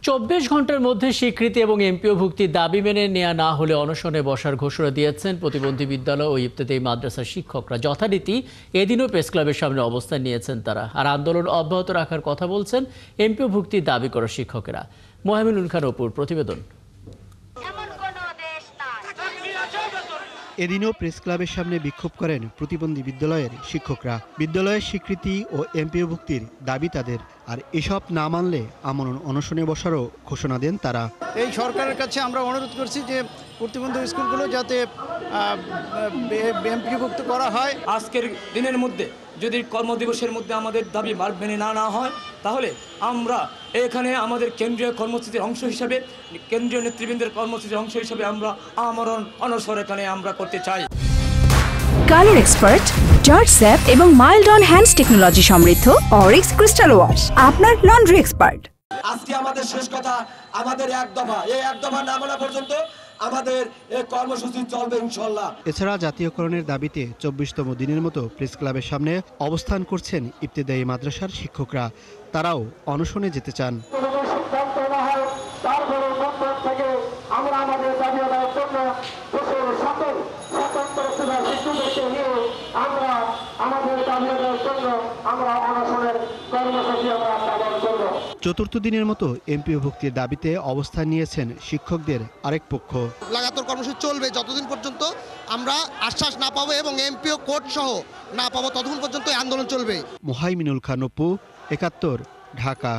24 ঘন্টার মধ্যে স্বীকৃতি এবং এমপিও ভুক্তির দাবি মেনে নেওয়া না হলে অনশনে বসার ঘোষণা দিয়েছেন প্রতিবন্ধী বিদ্যালয় ও ইবতেদায়ী মাদ্রাসার শিক্ষকরা। যথারীতি এদিনও প্রেস ক্লাবের সামনে অবস্থান নিয়েছেন তারা। আর আন্দোলন অব্যাহত রাখার কথা বলছেন এমপিও ভুক্তির দাবি করা শিক্ষকেরা। মোহামিনুল খান অপুর প্রতিবেদন। এদিনও প্রেস ক্লাবের সামনে বিক্ষোভ করেন প্রতিবন্ধী বিদ্যালয়ের শিক্ষকরা। বিদ্যালয়ের স্বীকৃতি ও এমপিও ভুক্তির দাবি তাদের। আর এসব না মানলে আমরণ অনশনে বসারও ঘোষণা দেন তারা। এই সরকারের কাছে আমরা অনুরোধ করছি যে প্রতিবন্ধী স্কুলগুলো যাতে এমপিওভুক্ত করা হয়। আজকের দিনের মধ্যে যদি কর্মদিবসের মধ্যে আমাদের দাবি মেনে না হয় তাহলে আমরা এখানে আমাদের কেন্দ্রীয় কর্মসূচির অংশ হিসাবে, কেন্দ্রীয় নেতৃবৃন্দের কর্মসূচির অংশ হিসাবে আমরা আমরণ অনশন এখানে আমরা করতে চাই। কালার এক্সপার্ট, জর্জ স্যাপ এবং মাইল্ড অন হ্যান্ডস টেকনোলজি সমৃদ্ধ অরিক্স ক্রিস্টাল ওয়াশ আপনার লন্ড্রি এক্সপার্ট। আজকে আমাদের শেষ কথা, আমাদের এক দফা না মানা পর্যন্ত আমাদের এই কর্মসূচি চলবে ইনশাআল্লাহ। এছাড়া জাতীয়করণের দাবিতে 24তম দিনের মতো প্রেস ক্লাবের সামনে অবস্থান করছেন ইবতেদায়ী মাদ্রাসার শিক্ষকরা। তারাও অনশনে যেতে চান। আমরা আমাদের দাবি আদায়ের জন্য দেশের সকল স্বতন্ত্র শিক্ষকদেরকে নিয়ে আমরা আমাদের দাবি আদায়ের জন্য আমরা অনশনের কর্মসূচি আমরা পালন করব। চতুর্থ দিনের মতো এমপিও ভুক্তির দাবিতে অবস্থান নিয়েছেন শিক্ষকদের আরেক পক্ষ। লাগাতার কর্মসূচি চলবে যতদিন পর্যন্ত আমরা আশ্বাস না পাবো এবং এমপিও কোড সহ না পাবো, ততক্ষণ পর্যন্ত আন্দোলন চলবে। মোহামিনুল খান অপু, ৭১, ঢাকা।